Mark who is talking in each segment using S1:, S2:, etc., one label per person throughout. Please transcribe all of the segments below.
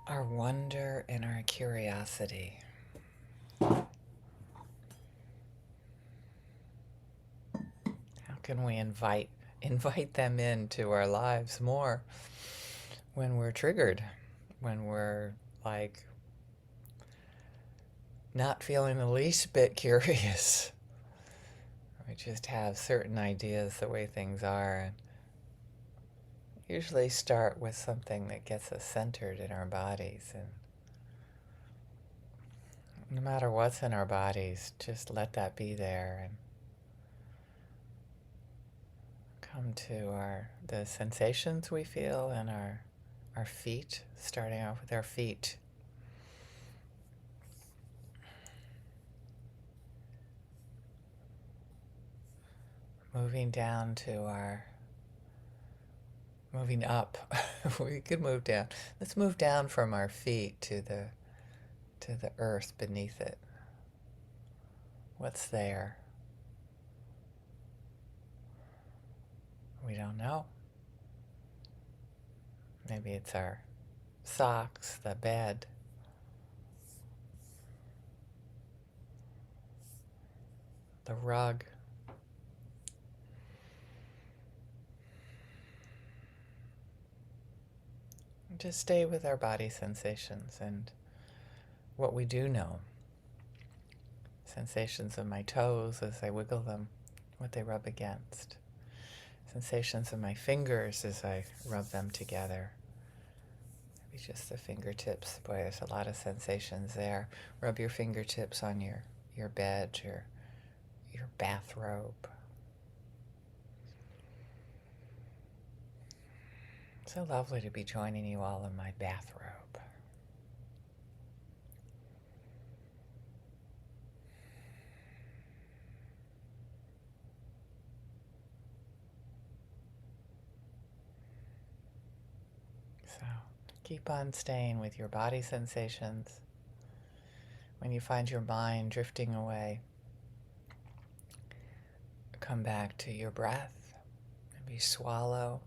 S1: our wonder and our curiosity. How can we invite them into our lives more when we're triggered, when we're like not feeling the least bit curious? We just have certain ideas the way things are, and usually start with something that gets us centered in our bodies. And no matter what's in our bodies, just let that be there and come to the sensations we feel in our feet, starting off with our feet. Moving down to moving up. We could move down. Let's move down from our feet to the earth beneath it. What's there? We don't know. Maybe it's our socks, the bed, the rug. Just stay with our body sensations and what we do know. Sensations of my toes as I wiggle them, what they rub against. Sensations of my fingers as I rub them together. Maybe just the fingertips. Boy, there's a lot of sensations there. Rub your fingertips on your bed, your bathrobe. So lovely to be joining you all in my bathrobe. So keep on staying with your body sensations. When you find your mind drifting away, come back to your breath. Maybe swallow.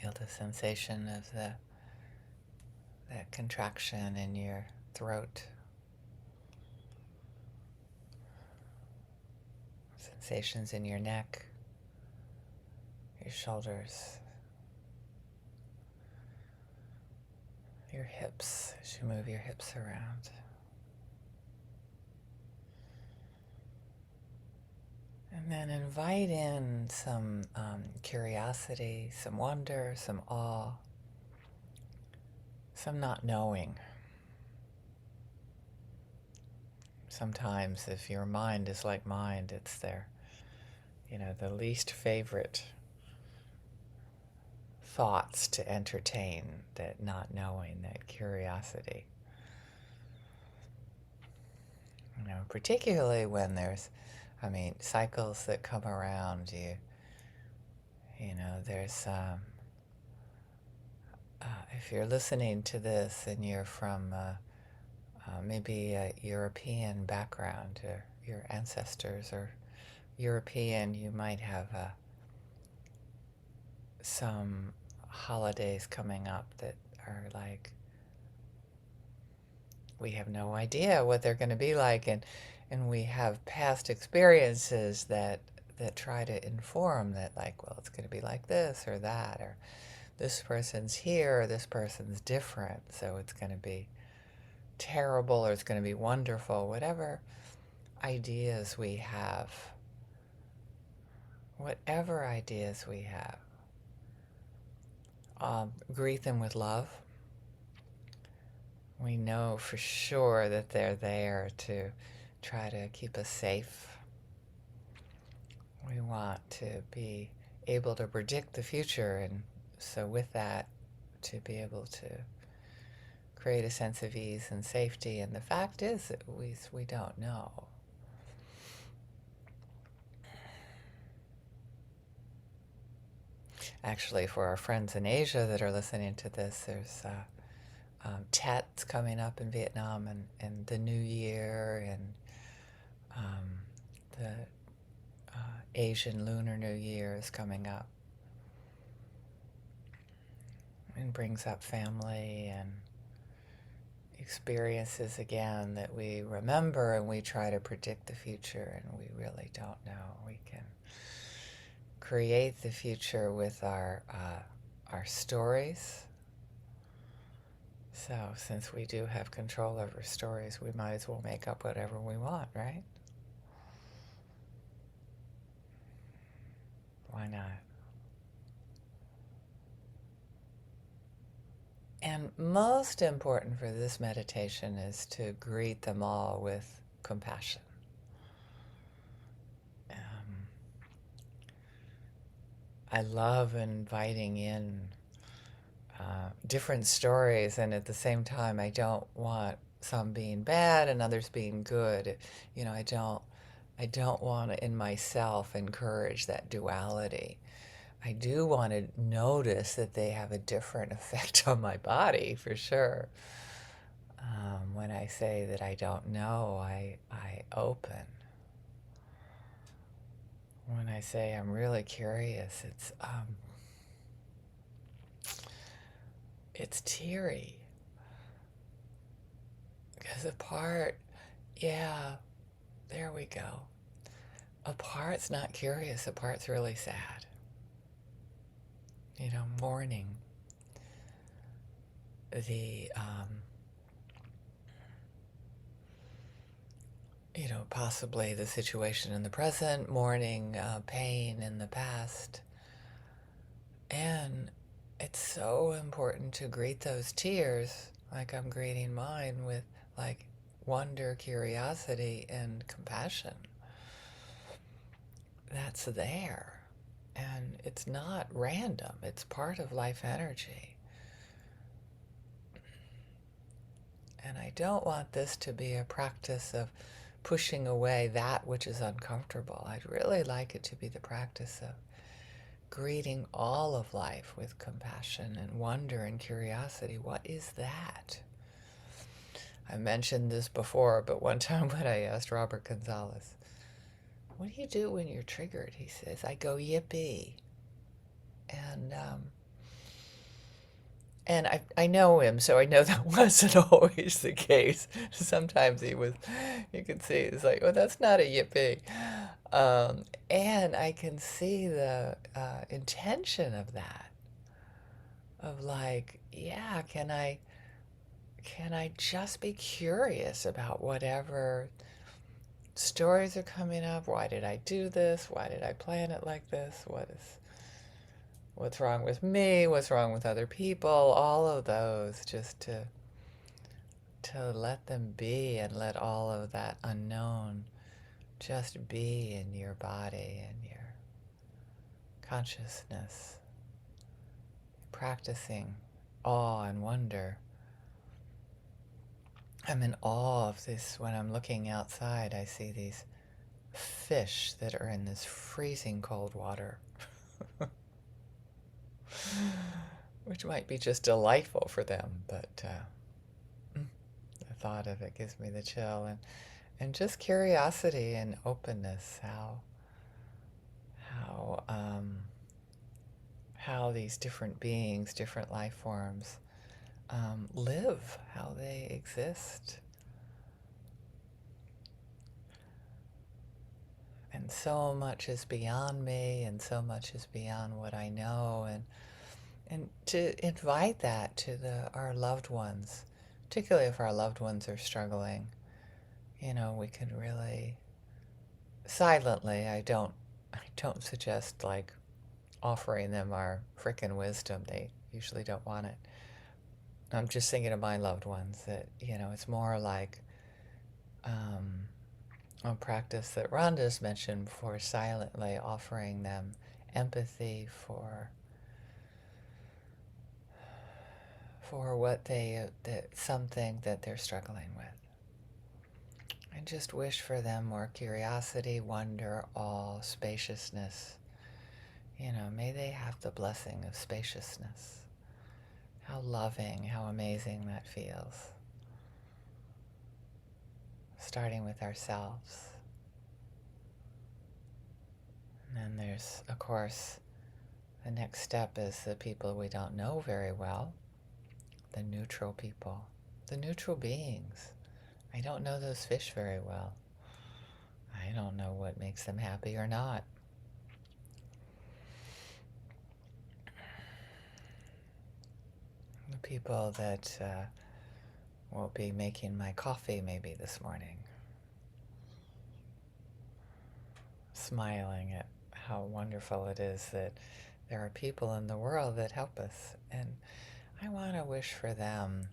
S1: Feel the sensation of that contraction in your throat. Sensations in your neck, your shoulders, your hips as you move your hips around. And then invite in some curiosity, some wonder, some awe, some not knowing. Sometimes if your mind is like mine, it's the least favorite thoughts to entertain, that not knowing, that curiosity. Particularly when there's, cycles that come around you. There's, if you're listening to this and you're from maybe a European background, or your ancestors are European, you might have some holidays coming up that are like, we have no idea what they're going to be like, and we have past experiences that try to inform that, like, well, it's going to be like this or that, or this person's here or this person's different, so it's going to be terrible or it's going to be wonderful. Whatever ideas we have, greet them with love. We know for sure that they're there to try to keep us safe. We want to be able to predict the future, and so with that, to be able to create a sense of ease and safety. And the fact is that we don't know. Actually, for our friends in Asia that are listening to this, there's Tet's coming up in Vietnam, and the New Year, and the Asian Lunar New Year is coming up. and brings up family and experiences again that we remember, and we try to predict the future, and we really don't know. We can create the future with our stories. So since we do have control over stories, we might as well make up whatever we want, right? Why not? And most important for this meditation is to greet them all with compassion. Um, I love inviting in different stories, and at the same time, I don't want some being bad and others being good. You know, I don't want to in myself encourage that duality. I do want to notice that they have a different effect on my body, for sure. When I say that I don't know, I open. When I say I'm really curious, it's teary. Because a part, yeah, there we go. A part's not curious, a part's really sad. You know, mourning the, you know, possibly the situation in the present, mourning pain in the past. And it's so important to greet those tears, like I'm greeting mine, with like wonder, curiosity, and compassion. That's there. And it's not random, it's part of life energy. And I don't want this to be a practice of pushing away that which is uncomfortable. I'd really like it to be the practice of greeting all of life with compassion and wonder and curiosity. What is that? I mentioned this before, but one time when I asked Robert Gonzales, what do you do when you're triggered? He says, I go yippee. And I know him, so I know that wasn't always the case. Sometimes he was, you can see, it's like, oh, that's not a yippee. And I can see the intention of that, of like, yeah, can I just be curious about whatever stories are coming up? Why did I do this? Why did I plan it like this? What's wrong with me? What's wrong with other people? All of those, just to let them be, and let all of that unknown just be in your body and your consciousness. Practicing awe and wonder. I'm in awe of this. When I'm looking outside, I see these fish that are in this freezing cold water. Which might be just delightful for them, but the thought of it gives me the chill. And just curiosity and openness, how these different beings, different life forms live, how they exist. And so much is beyond me, and so much is beyond what I know, and to invite that to our loved ones, particularly if our loved ones are struggling. You know, we can really silently, I don't suggest like offering them our frickin' wisdom. They usually don't want it. I'm just thinking of my loved ones, that, you know, it's more like a practice that Rhonda's mentioned before, silently offering them empathy for what something that they're struggling with. And just wish for them more curiosity, wonder, awe, spaciousness. You know, may they have the blessing of spaciousness. How loving, how amazing that feels. Starting with ourselves. And then there's, of course, The next step is the people we don't know very well, the neutral people, the neutral beings. I don't know those fish very well. I don't know what makes them happy or not. The people that will be making my coffee maybe this morning, smiling at how wonderful it is that there are people in the world that help us. And I want to wish for them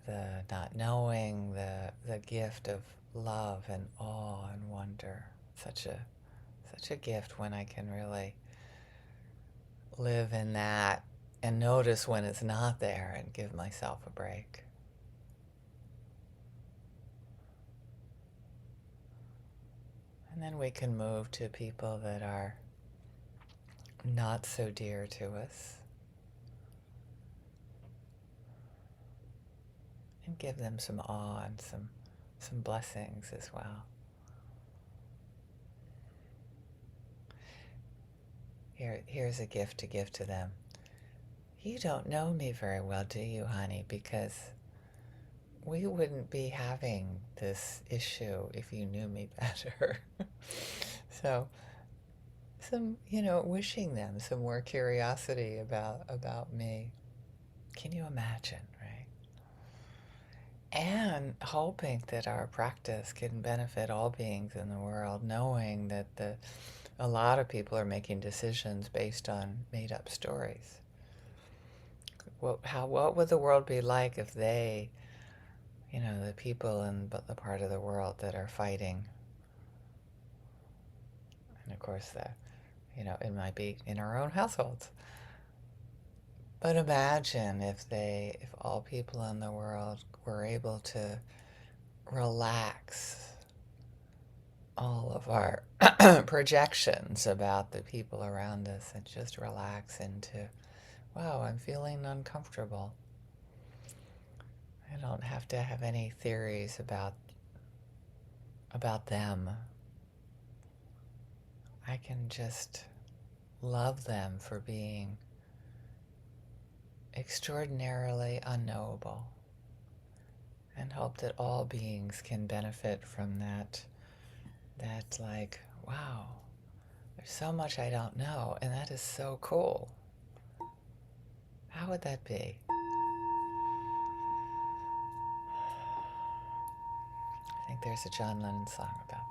S1: the not knowing, the gift of love and awe and wonder. Such a gift when I can really live in that and notice when it's not there and give myself a break. And then we can move to people that are not so dear to us and give them some awe and some blessings as well. Here's a gift to give to them. You don't know me very well, do you, honey? Because we wouldn't be having this issue if you knew me better. So wishing them some more curiosity about me. Can you imagine, right? And hoping that our practice can benefit all beings in the world, knowing that a lot of people are making decisions based on made-up stories. What would the world be like if they, the people in the part of the world that are fighting, and of course it might be in our own households. But imagine if all people in the world were able to relax all of our projections about the people around us and just relax into, wow, I'm feeling uncomfortable. I don't have to have any theories about them. I can just love them for being extraordinarily unknowable and hope that all beings can benefit from that like, wow, there's so much I don't know, and that is so cool. How would that be? I think there's a John Lennon song about